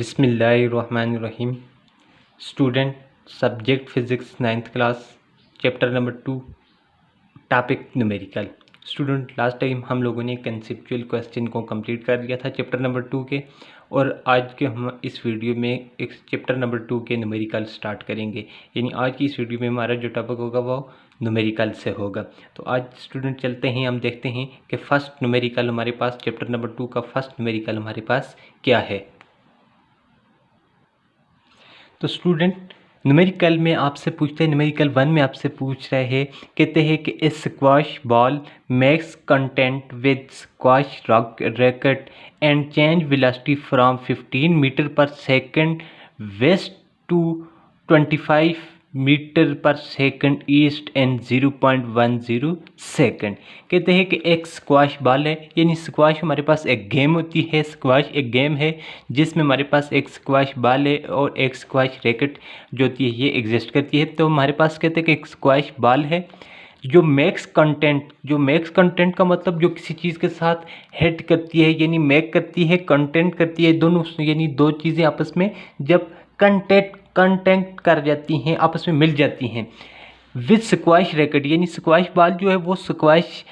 बिस्मिल्लाहिर्रहमानिर्रहीम। Student, subject physics 9th class, chapter number 2, topic numerical. Student, last time हम लोगों ने कंसेप्चुअल क्वेश्चन को कंप्लीट कर दिया था चैप्टर नंबर 2 के, और आज के हम इस वीडियो में एक चैप्टर नंबर 2 के न्यूमेरिकल स्टार्ट करेंगे। यानी आज की इस वीडियो में हमारा जो टॉपिक होगा वो न्यूमेरिकल से होगा। तो आज स्टूडेंट चलते हैं, हम देखते हैं कि फर्स्ट न्यूमेरिकल हमारे पास, चैप्टर नंबर 2 का फर्स्ट न्यूमेरिकल हमारे पास क्या है। तो स्टूडेंट, न्यूमेरिकल में आपसे पूछते हैं, न्यूमेरिकल 1 में आपसे पूछ रहे हैं, कहते हैं कि a squash ball makes content with squash racket and change velocity from 15 metre पर सेकंड वेस्ट टू 25 मीटर पर सेकंड ईस्ट एंड 0.10 सेकंड। कहते हैं कि एक स्क्वाश बॉल है, यानी स्क्वाश हमारे पास एक गेम होती है। स्क्वाश एक गेम है जिसमें हमारे पास एक स्क्वाश बॉल है और एक स्क्वाश रैकेट जो होती है ये एग्जिस्ट करती है। तो हमारे पास कहते हैं कि एक स्क्वाश बॉल है जो मैक्स कंटेंट का मतलब जो किसी चीज़ के साथ हिट करती है, यानी मैक करती है, कंटेंट करती है, दोनों यानी दो चीज़ें आपस में जब कंटेंट कर जाती हैं, आपस में मिल जाती हैं विद स्क्वाश रैकेट, यानी स्क्वाश बॉल जो है वो स्क्वाश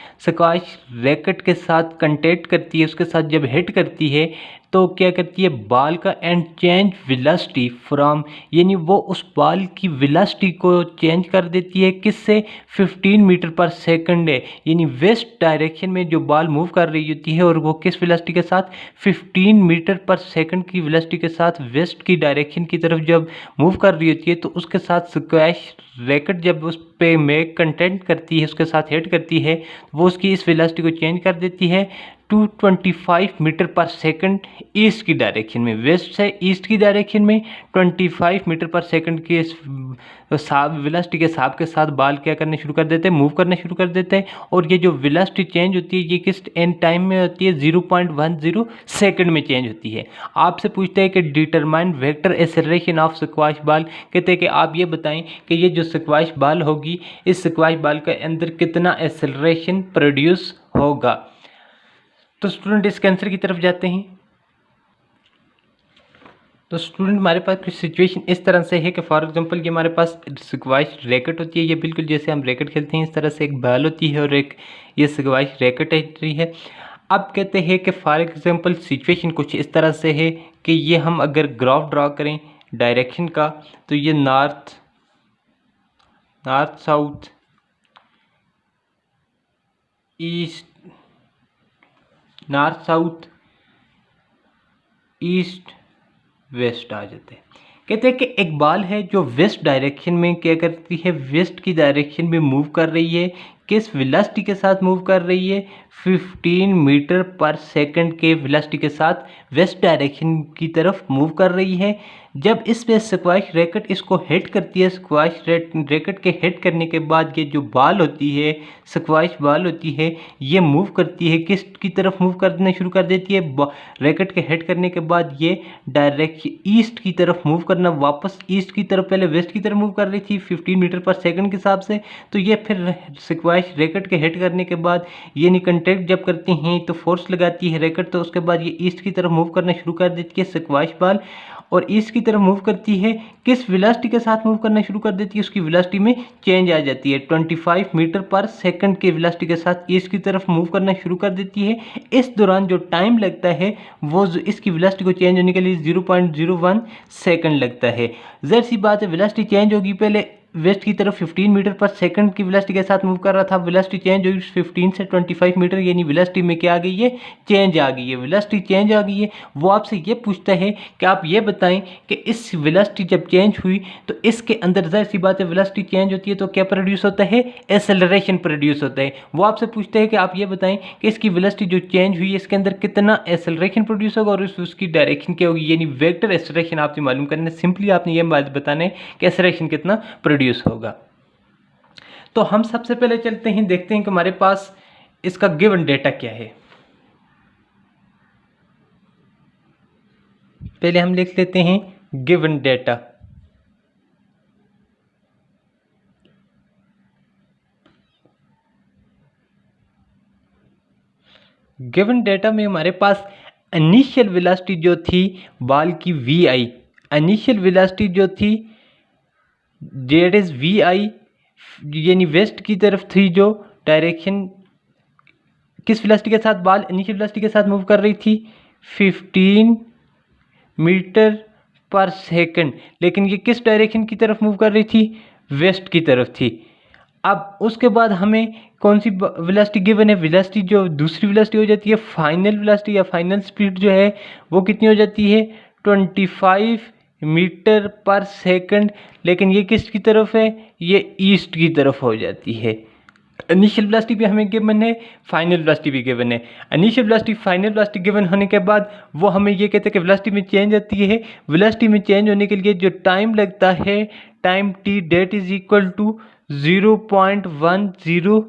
रैकेट के साथ कंटेक्ट करती है, उसके साथ जब हिट करती है तो क्या करती है बॉल का एंड चेंज वेलोसिटी फ्रॉम, यानी वो उस बॉल की वेलोसिटी को चेंज कर देती है किससे, 15 मीटर पर सेकंड है, यानी वेस्ट डायरेक्शन में जो बॉल मूव कर रही होती है और वो किस वेलोसिटी के साथ, 15 मीटर पर सेकंड की वेलोसिटी के साथ वेस्ट की डायरेक्शन की तरफ जब मूव कर रही होती है तो उसके साथ स्क्वैश रैकेट जब उस पे में कंटेंट करती है, उसके साथ हिट करती है, वो उसकी इस वेलोसिटी को चेंज कर देती है 225 मीटर पर सेकंड ईस्ट की डायरेक्शन में, वेस्ट से ईस्ट की डायरेक्शन में 25 मीटर पर सेकंड के वेलोसिटी के हिसाब के साथ बॉल क्या करने शुरू कर देते हैं, मूव करने शुरू कर देते हैं। और ये जो वेलोसिटी चेंज होती है ये किस एंड टाइम में होती है, 0.10 सेकंड में चेंज होती है। आपसे पूछते हैं कि determine vector acceleration of squash ball, कहते हैं कि आप ये बताएं कि ये जो स्क्वाश बॉल होगी, इस स्क्वाश बॉल के अंदर कितना एक्सेलरेशन प्रोड्यूस होगा। तो स्टूडेंट इसके आंसर की तरफ जाते हैं। तो स्टूडेंट, हमारे पास कुछ सिचुएशन इस तरह से है कि फॉर एग्जांपल ये हमारे पास स्क्वाश रैकेट होती है, ये बिल्कुल जैसे हम रैकेट खेलते हैं इस तरह से एक बॉल होती है और एक ये स्क्वाश रैकेट है। अब कहते हैं कि फॉर एग्जांपल सिचुएशन कुछ इस तरह से है कि ये हम अगर ग्राफ ड्रा करें डायरेक्शन का, तो ये north south east, north south east west आ जाते हैं। कहते हैं कि एक बॉल है जो वेस्ट डायरेक्शन में क्या करती है, वेस्ट की डायरेक्शन में मूव कर रही है, किस वेलोसिटी के साथ मूव कर रही है, 15 मीटर पर सेकंड के वेलोसिटी के साथ वेस्ट डायरेक्शन की तरफ मूव कर रही है। जब इस पे स्क्वाश रैकेट इसको हिट करती है, स्क्वाश रैकेट के हिट करने के बाद ये जो बॉल होती है, स्क्वाश बॉल होती है, ये मूव करती है किस की तरफ, मूव करना शुरू कर देती है, रैकेट के हिट करने के बाद ये डायरेक्ट ईस्ट की तरफ मूव करना, वापस ईस्ट की तरफ, पहले वेस्ट की तरफ मूव कर रही थी 15 मीटर पर सेकंड के हिसाब से। तो ये फिर स्क्वाश रैकेट के हिट करने के बाद ये नहीं कंटेक्ट जब करती हैं तो फोर्स लगाती है रैकेट, तो उसके बाद ये ईस्ट की तरफ मूव करना शुरू कर देती है स्क्वाश बॉल, और ईस्ट की तरफ मूव करती है, किस वेलोसिटी के साथ मूव करना शुरू कर देती है, उसकी वेलोसिटी में चेंज आ जाती है, 25 मीटर पर सेकंड के वेलोसिटी के साथ ईस्ट की तरफ मूव करना शुरू कर देती है। इस दौरान जो टाइम लगता है वो इसकी वेलोसिटी को चेंज होने के लिए 0.01 सेकंड लगता है। ज़ाहिर सी बात है वेलोसिटी चेंज होगी, पहले वेस्ट की तरफ 15 मीटर पर सेकंड की वेलोसिटी के साथ मूव कर रहा था, वेलोसिटी चेंज हुई 15 से 25 मीटर, यानी वेलोसिटी में क्या आ गई है, चेंज आ गई है, वेलोसिटी चेंज आ गई है। वो आपसे ये पूछता है कि आप ये बताएं कि इस वेलोसिटी जब चेंज हुई तो इसके अंदर ज़ाहिर सी बात है वेलोसिटी चेंज होती है तो क्या प्रोड्यूस होता है, एक्सेलरेशन प्रोड्यूस होता है। वो आपसे पूछते हैं कि आप ये बताएं कि इसकी वेलोसिटी जो चेंज हुई है इसके अंदर कितना एक्सेलरेशन प्रोड्यूस होगा और उसकी डायरेक्शन क्या होगी, यानी वेक्टर एक्सेलरेशन आपसे मालूम करना है। सिंपली आपने ये बात बताना है कि एक्सेलरेशन कितना प्रोड्यूस होगा। तो हम सबसे पहले चलते हैं, देखते हैं कि हमारे पास इसका गिवन डेटा क्या है। पहले हम लिख लेते हैं गिवन डेटा। गिवन डेटा में हमारे पास इनिशियल वेलोसिटी जो थी बॉल की वी आई, इनिशियल वेलोसिटी जो थी डेट इज वी आई, यानी वेस्ट की तरफ थी जो डायरेक्शन, किस वेलोसिटी के साथ बॉल इनिशियल वेलोसिटी के साथ मूव कर रही थी 15 मीटर पर सेकंड, लेकिन ये किस डायरेक्शन की तरफ मूव कर रही थी, वेस्ट की तरफ थी। अब उसके बाद हमें कौन सी वेलोसिटी गिवन है, वेलोसिटी जो दूसरी वेलोसिटी हो जाती है फाइनल वेलोसिटी या फाइनल स्पीड जो है वो कितनी हो जाती है 25 मीटर पर सेकंड, लेकिन ये किसकी तरफ है, ये ईस्ट की तरफ हो जाती है। इनिशियल वेलोसिटी भी हमें गिवन है, फाइनल वेलोसिटी भी गिवन है। Initial velocity final velocity given होने के बाद वो हमें ये कहते हैं कि वेलोसिटी में चेंज आती है, वेलोसिटी में चेंज होने के लिए जो टाइम लगता है time t that is equal to 0.10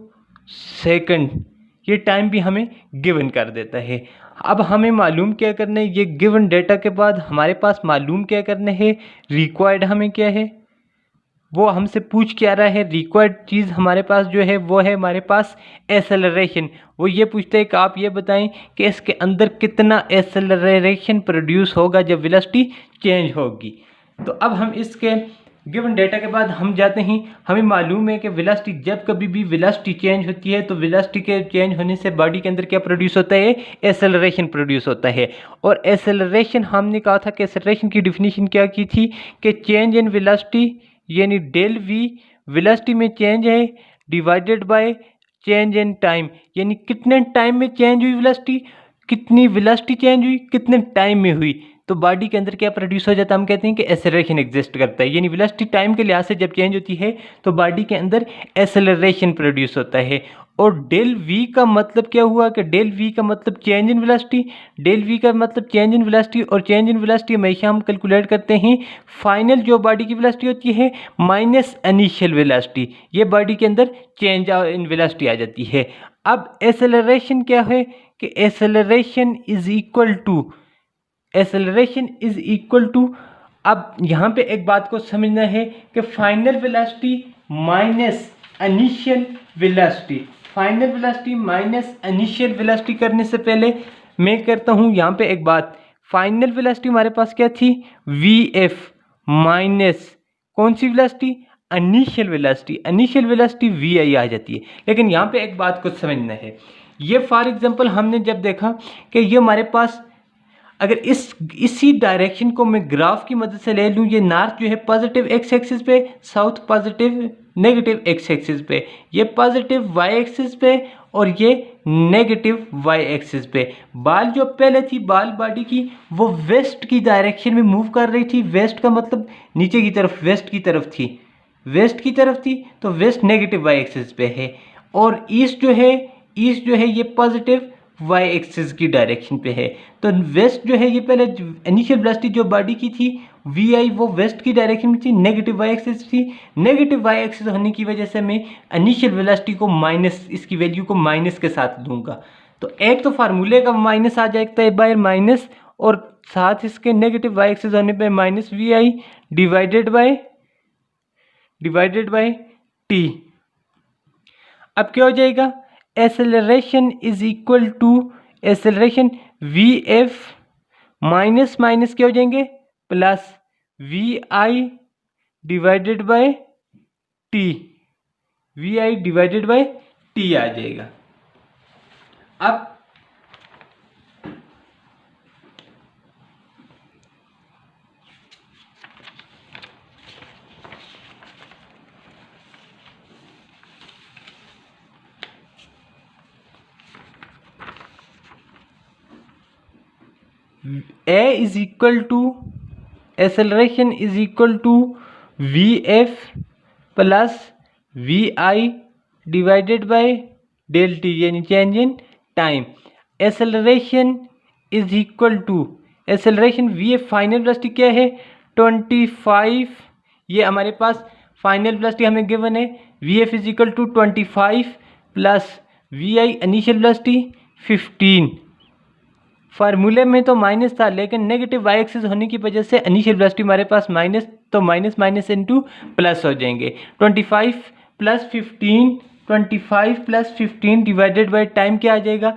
second, ये टाइम भी हमें गिवन कर देता है। अब हमें मालूम क्या करना है, ये गिवन डेटा के बाद हमारे पास मालूम क्या करना है, रिक्वायर्ड हमें क्या है, वो हमसे पूछ क्या रहा है, रिक्वायर्ड चीज़ हमारे पास जो है वो है हमारे पास एसेलरेशन। वो ये पूछता है कि आप ये बताएं कि इसके अंदर कितना एसेलरेशन प्रोड्यूस होगा जब वेलोसिटी चेंज होगी। तो अब हम इसके गिवन डेटा के बाद हम जाते हैं, हमें मालूम है कि वेलोसिटी जब कभी भी वेलोसिटी चेंज होती है तो वेलोसिटी के चेंज होने से बॉडी के अंदर क्या प्रोड्यूस होता है, एसेलरेशन प्रोड्यूस होता है। और एसेलरेशन हमने कहा था कि एसेलरेशन की डिफिनीशन क्या की थी कि चेंज इन वेलोसिटी यानी डेल वी वेलोसिटी में चेंज है divided by change in time, यानी कितने टाइम में चेंज हुई वेलोसिटी, कितनी वेलोसिटी चेंज हुई कितने टाइम में हुई, तो बॉडी के अंदर क्या प्रोड्यूस हो जाता है, हम कहते हैं कि एसेलरेशन एग्जिस्ट करता है। यानी वेलोसिटी टाइम के लिहाज से जब चेंज होती है तो बॉडी के अंदर एसेलरेशन प्रोड्यूस होता है। और डेल वी का मतलब क्या हुआ कि डेल वी का मतलब change in velocity, del v का मतलब चेंज इन वेलोसिटी, और चेंज इन वेलोसिटी हमेशा हम कैलकुलेट करते हैं फाइनल जो बॉडी की वेलोसिटी होती है माइनस इनिशियल वेलोसिटी, ये बॉडी के अंदर चेंज इन वेलोसिटी आ जाती है। अब एसेलरेशन क्या है कि acceleration is equal to, acceleration is equal to, अब यहाँ पे एक बात को समझना है कि final velocity minus initial velocity, final velocity minus initial velocity करने से पहले मैं करता हूँ यहाँ पे एक बात, फाइनल वेलोसिटी हमारे पास क्या थी वी एफ माइनस कौन सी velocity, initial velocity, initial velocity V I आ जाती है। लेकिन यहाँ पे एक बात को समझना है, ये फॉर एग्जांपल हमने जब देखा कि ये हमारे पास अगर इसी डायरेक्शन को मैं ग्राफ की मदद से ले लूँ, ये नॉर्थ जो है पॉजिटिव एक्स एक्सिस पे, south positive negative x axis पे, ये पॉजिटिव वाई एक्सिस पे और ये नेगेटिव वाई एक्सिस पे। बाल जो पहले थी बाल बॉडी की वो वेस्ट की डायरेक्शन में मूव कर रही थी, वेस्ट का मतलब नीचे की तरफ, वेस्ट की तरफ थी, वेस्ट की तरफ थी, तो वेस्ट नेगेटिव वाई एक्सिस पे है। और ईस्ट जो है ये पॉजिटिव वाई एक्सिस की डायरेक्शन पे है। तो वेस्ट जो है ये पहले इनिशियल वेलोसिटी जो बॉडी की थी वी आई वो वेस्ट की डायरेक्शन में थी, नेगेटिव वाई एक्सिस थी, नेगेटिव वाई एक्सिस होने की वजह से मैं इनिशियल वेलोसिटी को माइनस, इसकी वैल्यू को माइनस के साथ दूंगा। तो एक तो फार्मूले का माइनस आ जाता है बाय माइनस, और साथ इसके नेगेटिव वाई एक्सिस होने पे minus V I divided by T. अब क्या हो जाएगा, acceleration is equal to acceleration V F minus minus क्या हो जाएंगे plus V I divided by T, V I divided by T आ जाएगा। अब A is equal to acceleration is equal to Vf plus V I divided by del T, यानी change in time. Acceleration is equal to acceleration V F final velocity क्या है 25, ये हमारे पास final velocity हमें गिवन है, V F is equal to 25 plus V I initial velocity 15। फार्मूले में तो माइनस था लेकिन नेगेटिव वाई एक्सिस होने की वजह से इनिशियल वेलोसिटी हमारे पास माइनस, तो माइनस माइनस इनटू प्लस हो जाएंगे। 25 plus 15 25 plus 15 divided by time क्या आ जाएगा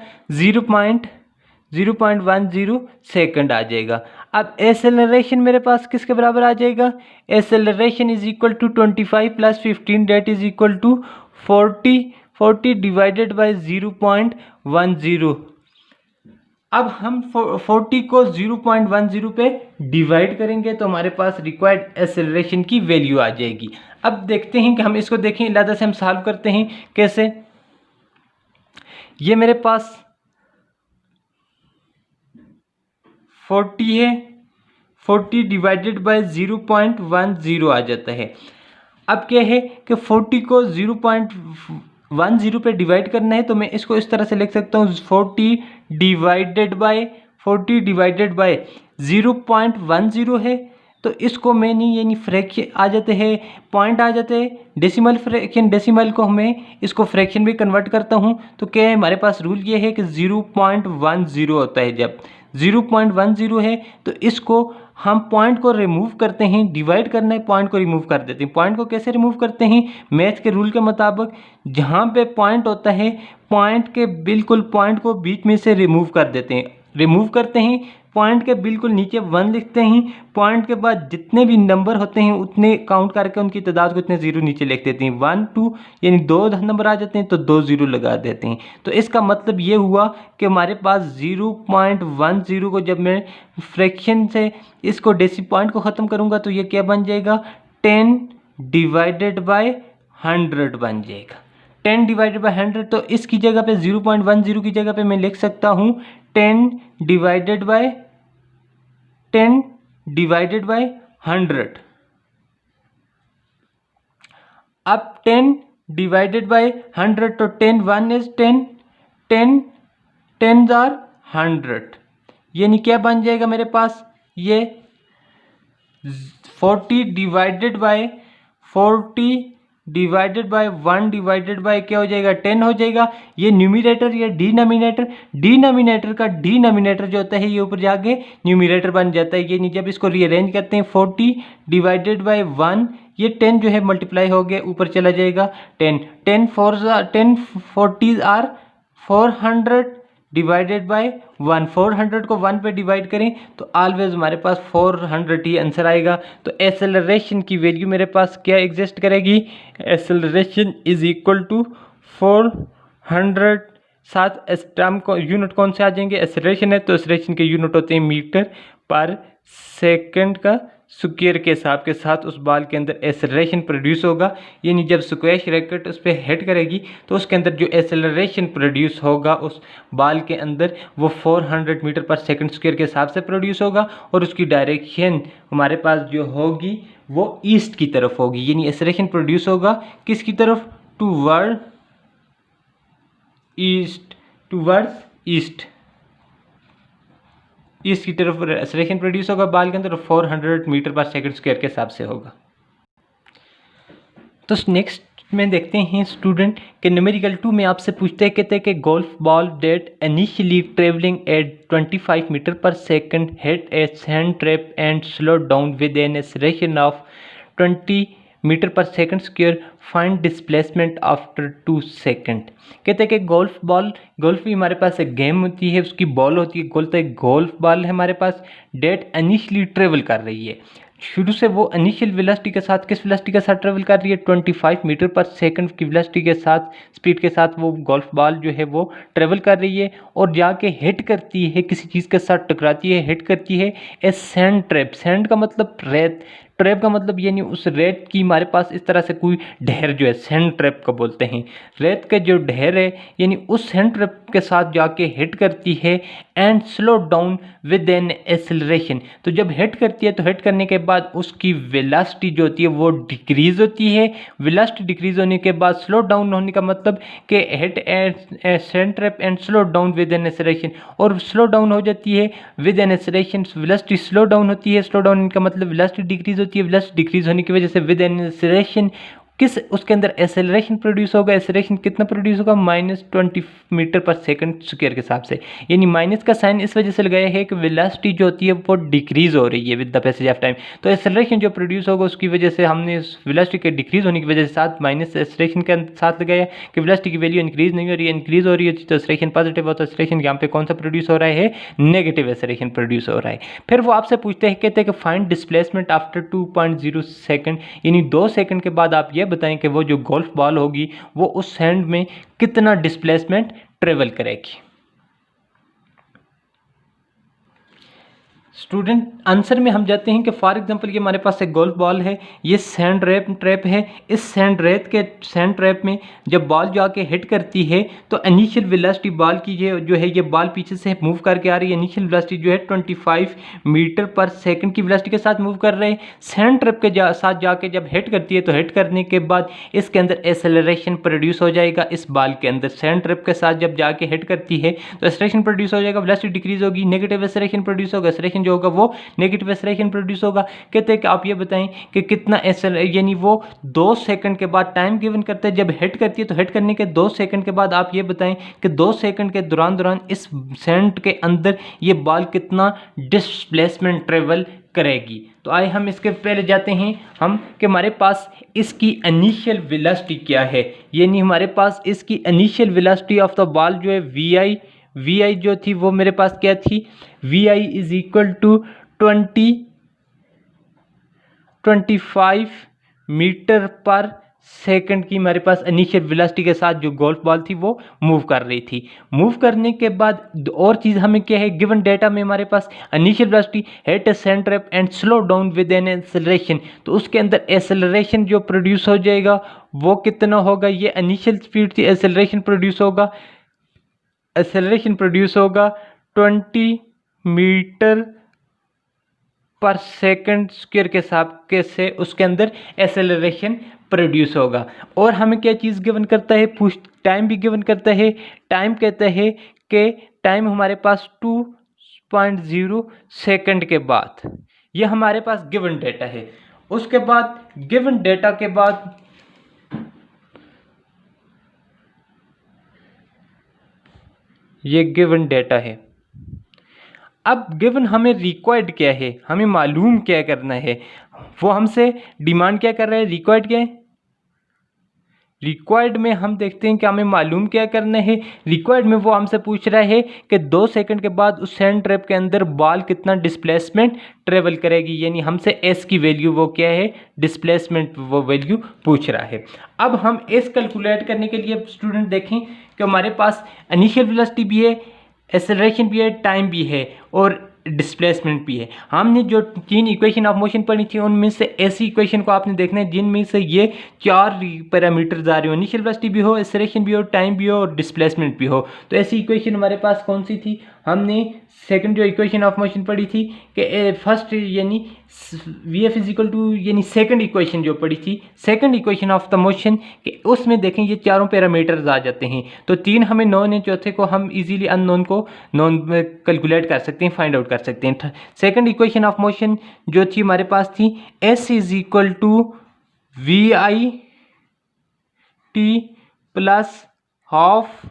0.10 सेकंड आ जाएगा। अब एसेलरेशन मेरे पास किसके बराबर आ जाएगा? Acceleration is equal to 25 + 15 that is equal to 40 divided by 0.10। अब हम 40 को 0.10 पे डिवाइड करेंगे तो हमारे पास रिक्वायर्ड एसेलरेशन की वैल्यू आ जाएगी। अब देखते हैं कि हम इसको देखें, इलादा से हम सॉल्व करते हैं कैसे। ये मेरे पास 40 है, 40 डिवाइडेड बाय 0.10 आ जाता है। अब क्या है कि 40 को 0.10 पे डिवाइड करना है, तो मैं इसको इस तरह से लिख सकता हूँ 40 डिवाइडेड बाय 0.10 है। तो इसको मैं नहीं, यानी फ्रैक्शन आ जाते हैं, पॉइंट आ जाते हैं, डेसिमल फ्रैक्शन, डेसिमल को हमें इसको फ्रैक्शन भी कन्वर्ट करता हूँ। तो क्या है, हमारे पास रूल ये है कि 0.10 होता है। जब 0.10 है तो इसको हम पॉइंट को रिमूव करते हैं, डिवाइड करना है, पॉइंट को रिमूव कर देते हैं। पॉइंट को कैसे रिमूव करते हैं? मैथ के रूल के मुताबिक जहाँ पे पॉइंट होता है, पॉइंट के बिल्कुल पॉइंट को बीच में से रिमूव कर देते हैं, रिमूव करते हैं। पॉइंट के बिल्कुल नीचे 1 लिखते हैं, पॉइंट के बाद जितने भी नंबर होते हैं उतने काउंट करके उनकी तादाद को इतने जीरो नीचे लिख देते हैं। 1 2 यानी 2 नंबर आ जाते हैं तो 2 जीरो लगा देते हैं। तो इसका मतलब ये हुआ कि हमारे पास 0.10 को जब मैं फ्रैक्शन से इसको डेसी पॉइंट को ख़त्म करूँगा तो ये क्या बन जाएगा? 10 डिवाइडेड बाय 100 बन जाएगा। 10 डिवाइडेड बाय 100, तो इसकी जगह पे 0.10 की जगह पे मैं लिख सकता हूँ 10 डिवाइडेड बाय 100। अब 10 डिवाइडेड बाय 100, तो 10 1 इज 10, 10 10s are 100, यानी क्या बन जाएगा मेरे पास? ये 40 डिवाइडेड बाय 1 डिवाइडेड बाय क्या हो जाएगा? 10 हो जाएगा। ये न्यूमिनेटर, ये डिनोमिनेटर का डिनोमिनेटर जो होता है ये ऊपर जाके न्यूमिनेटर बन जाता है। ये जब इसको रीअरेंज करते हैं 40 डिवाइडेड बाय 1, ये 10 जो है मल्टीप्लाई हो गया, ऊपर चला जाएगा 10 40s आर 400 डिवाइडेड बाय 1। 400 को 1 पे डिवाइड करें तो ऑलवेज हमारे पास 400 ही आंसर आएगा। तो एसेलरेशन की वैल्यू मेरे पास क्या एग्जिस्ट करेगी? Acceleration is equal to 400। साथ इस टर्म को यूनिट कौन से आ जाएंगे? एसेलरेशन है तो एसेलरेशन के यूनिट होते हैं मीटर पर सेकंड का स्क्वायर के हिसाब के साथ उस बॉल के अंदर एसेलरेशन प्रोड्यूस होगा। यानी जब स्क्वैश रैकेट उस पर हिट करेगी तो उसके अंदर जो एसेलरेशन प्रोड्यूस होगा उस बॉल के अंदर वो 400 मीटर पर सेकंड स्क्वायर के हिसाब से प्रोड्यूस होगा, और उसकी डायरेक्शन हमारे पास जो होगी वो ईस्ट की तरफ होगी। यानी एसेलरेशन प्रोड्यूस होगा किसकी तरफ? टूवर्ड्स ईस्ट की तरफ एसेलरेशन प्रोड्यूस होगा बॉल के अंदर, 400 मीटर पर सेकंड स्क्वायर के हिसाब से होगा। तो नेक्स्ट में देखते हैं स्टूडेंट के न्यूमेरिकल 2 में आपसे पूछते हैं, कहते हैं कि golf ball that initially travelling at 25 metre पर second hit a sand trap and slow down with an acceleration of 20 metre पर second square, find displacement after 2 second. कहते हैं कि गोल्फ भी हमारे पास एक गेम होती है, उसकी बॉल होती है, गोल्फ बॉल है हमारे पास, डेट इनिशियली ट्रेवल कर रही है। शुरू से वो इनिशियल वेलोसिटी के साथ किस वेलोसिटी के साथ ट्रेवल कर रही है? 25 मीटर पर सेकंड की वेलोसिटी के साथ, स्पीड के साथ वो गोल्फ बॉल जो है वो ट्रेवल कर रही है, और जाके हिट करती है, किसी चीज़ के साथ टकराती है, हिट करती है ए सैंड ट्रैप। सैंड का मतलब रेत, ट्रैप का मतलब यानी उस रेत की हमारे पास इस तरह से कोई ढेर जो है सैंड ट्रैप का बोलते हैं। रेत का जो ढेर है यानी उस सैंड ट्रैप के साथ जाके हिट करती है and slow down with an acceleration. तो जब हिट करती है तो हिट करने के बाद उसकी वेलोसिटी जो होती है वो डिक्रीज होती है। वेलोसिटी डिक्रीज होने के बाद स्लो डाउन होने का मतलब कि hit and sand trap and slow down with an acceleration, और स्लो डाउन हो जाती है with an acceleration. Velocity slow down होती है, स्लो डाउन का मतलब वेलोसिटी डिक्रीज होती है, वेलोसिटी डिक्रीज होने की वजह से विद एन एक्सेलरेशन किस उसके अंदर एसेलरेशन प्रोड्यूस होगा। एसेलरेशन कितना प्रोड्यूस होगा, -20 मीटर पर सेकंड स्क्वायर के हिसाब से। यानी माइनस का साइन इस वजह से लगाया है कि वेलोसिटी जो होती है वो डिक्रीज हो रही है with the passage of time. तो एसेलरेशन जो प्रोड्यूस होगा उसकी वजह से हमने वेलोसिटी के डिक्रीज होने की वजह से साथ माइनस एसेलरेशन के साथ लगाया कि वेलोसिटी की वैल्यू इंक्रीज नहीं हो रही है, इंक्रीज हो रही है तो एसेलरेशन पॉजिटिव होता है। एसेलरेशन यहाँ पे कौन सा प्रोड्यूस हो रहा है, नेगेटिव एसेलरेशन प्रोड्यूस हो रहा है। फिर वो आपसे पूछते हैं, कहते हैं कि फाइंड डिस्प्लेसमेंट आफ्टर 2.0 सेकंड, यानी 2 सेकंड के बाद आप ये बताएं कि वो जो गोल्फ बॉल होगी वो उस सैंड में कितना डिस्प्लेसमेंट ट्रेवल करेगी। स्टूडेंट आंसर में हम जाते हैं कि फॉर एग्जांपल ये हमारे पास एक गोल्फ बॉल है, ये सैंड ट्रैप है। इस सैंड ट्रैप में जब बॉल जाके हिट करती है तो इनिशियल वेलोसिटी बॉल की ये बॉल पीछे से मूव करके आ रही है। इनिशियल वेलोसिटी जो है 25 मीटर पर सेकंड की वेलोसिटी के साथ मूव कर रहे हैं। सैंड ट्रैप के साथ जाके जब हिट करती है तो हिट करने के बाद इसके अंदर एसेलरेशन प्रोड्यूस हो जाएगा। इस बॉल के अंदर सैंड ट्रैप के साथ जब जाके हिट करती है तो एसेलरेशन प्रोड्यूस हो जाएगा, वेलोसिटी डिक्रीज होगी, नेगेटिव एसेलरेशन प्रोड्यूस होगा, एसेलरेशन जो होगा वो नेगेटिव एसेलरेशन प्रोड्यूस होगा। कहते हैं कि आप ये बताएं कि कितना यानी वो 2 सेकंड के बाद टाइम गिवन करता है, जब हिट करती है तो हिट करने के 2 सेकंड के बाद आप ये बताएं कि 2 सेकंड के दौरान इस सैंड के अंदर ये बॉल कितना डिस्प्लेसमेंट ट्रेवल करेगी। तो आइए हम इसके पहले जाते हैं हम कि हमारे पास इसकी इनिशियल वेलोसिटी क्या है। यानी हमारे पास इसकी initial velocity of the ball जो है वी आई जो थी वो मेरे पास क्या थी, VI is equal to 25 metre पर सेकंड की हमारे पास इनिशियल वेलोसिटी के साथ जो गोल्फ बॉल थी वो मूव कर रही थी। मूव करने के बाद और चीज़ हमें क्या है, गिवन डेटा में हमारे पास initial velocity hit a sand trap and slow down with an acceleration, तो उसके अंदर एक्सेलरेशन जो प्रोड्यूस हो जाएगा वो कितना होगा, ये इनिशियल स्पीड थी, एक्सेलरेशन प्रोड्यूस होगा 20 मीटर पर सेकंड स्क्वायर के हिसाब से उसके अंदर एक्सेलरेशन प्रोड्यूस होगा। और हमें क्या चीज़ गिवन करता है, टाइम भी गिवन करता है। टाइम कहता है कि टाइम हमारे पास 2.0 सेकंड के बाद, यह हमारे पास गिवन डेटा है। उसके बाद गिवन डेटा के बाद ये गिवन डेटा है। अब गिवन हमें रिक्वायर्ड क्या है, हमें मालूम क्या करना है, वो हमसे डिमांड क्या कर रहा है, रिक्वायर्ड क्या है। रिक्वायर्ड में हम देखते हैं कि हमें मालूम क्या करना है। रिक्वायर्ड में वो हमसे पूछ रहा है कि 2 सेकंड के बाद उस सैंड ट्रैप के अंदर बॉल कितना डिस्प्लेसमेंट ट्रेवल करेगी, यानी हमसे एस की वैल्यू वो क्या है, डिस्प्लेसमेंट वो वैल्यू पूछ रहा है। अब हम एस कैलकुलेट करने के लिए स्टूडेंट देखें कि हमारे पास इनिशियल वेलोसिटी भी है, एक्सेलरेशन भी है, टाइम भी है और डिस्प्लेसमेंट भी है। हमने जो 3 इक्वेशन ऑफ मोशन पढ़ी थी उनमें से ऐसी इक्वेशन को आपने देखना है जिनमें से ये 4 पैरामीटर्स आ रहे हो, इनिशियल वेलोसिटी भी हो, एक्सेलरेशन भी हो, टाइम भी हो और डिस्प्लेसमेंट भी हो। तो ऐसी इक्वेशन हमारे पास कौन सी थी, हमने सेकंड जो इक्वेशन ऑफ मोशन पढ़ी थी कि फर्स्ट यानी VF इज इक्वल टू, यानी सेकंड इक्वेशन जो पढ़ी थी, second equation of the motion कि उसमें देखें ये चारों पैरामीटर्स आ जाते हैं। तो 3 हमें नॉन है, चौथे को हम इजीली अननोन को नॉन कैलकुलेट कर सकते हैं, फाइंड आउट कर सकते हैं। सेकंड इक्वेशन ऑफ मोशन जो थी हमारे पास थी S is equal to VI T plus half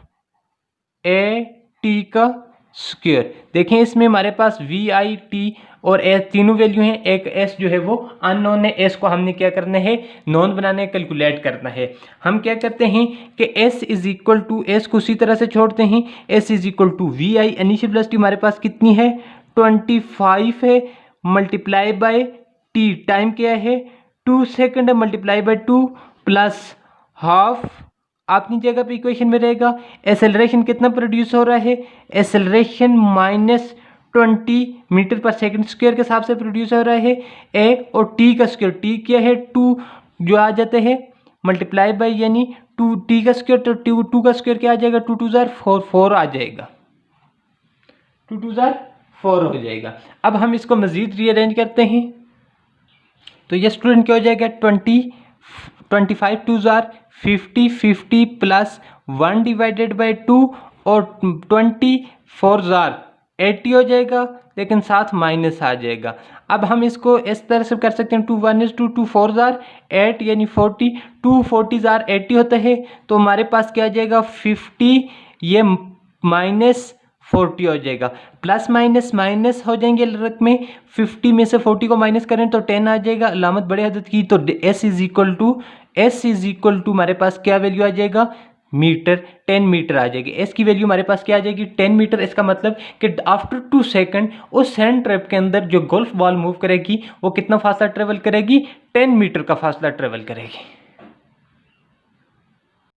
AT का स्क्वायर। देखें इसमें हमारे पास VI T और S तीनों वैल्यू हैं, एक S जो है वो अननोन है, S को हमने क्या करना है, नॉन बनाना है, कैलकुलेट करना है। हम क्या करते हैं कि S is equal to, S को उसी तरह से छोड़ते हैं, S is equal to VI, initial velocity हमारे पास कितनी है 25 है, मल्टीप्लाई बाय T, टाइम क्या है 2 सेकंड है, मल्टीप्लाई बाय 2 प्लस हाफ अपनी जगह पे इक्वेशन में रहेगा। एक्सेलरेशन कितना प्रोड्यूस हो रहा है, एक्सेलरेशन -20 मीटर पर सेकंड स्क्वायर के हिसाब से प्रोड्यूस हो रहा है ए, और टी का स्क्वायर, टी क्या है 2 जो आ जाते हैं मल्टीप्लाई बाय यानी 2 टी का स्क्वायर, तो 2 का स्क्वायर क्या आ जाएगा 2 2 जार 4 आ जाएगा, 2 2 जार 4 हो जाएगा। अब हम इसको मजीद रीअरेंज करते हैं तो ये स्टूडेंट क्या हो जाएगा 25 2 जार 50 प्लस 1 डिवाइडेड बाई 2 और 24 जार 80 हो जाएगा, लेकिन साथ माइनस आ जाएगा। अब हम इसको इस तरह से कर सकते हैं, 2 1 2 2 4 जार 8 यानी 40, 2 40 जार 80 होता है, तो हमारे पास क्या आ जाएगा 50, ये माइनस 40 हो जाएगा। प्लस माइनस माइनस हो जाएंगे रक में, 50 में से 40 को माइनस करें तो 10 आ जाएगा, अलामत बड़े हदद की। तो s इज इक्वल टू हमारे पास क्या वैल्यू आ जाएगा मीटर, 10 मीटर आ जाएगी। एस की वैल्यू हमारे पास क्या आ जाएगी 10 मीटर। इसका मतलब कि आफ्टर 2 सेकंड उस सैंड ट्रैप के अंदर जो गोल्फ बॉल मूव करेगी वो कितना फासला ट्रेवल करेगी 10 मीटर का फासला ट्रेवल करेगी।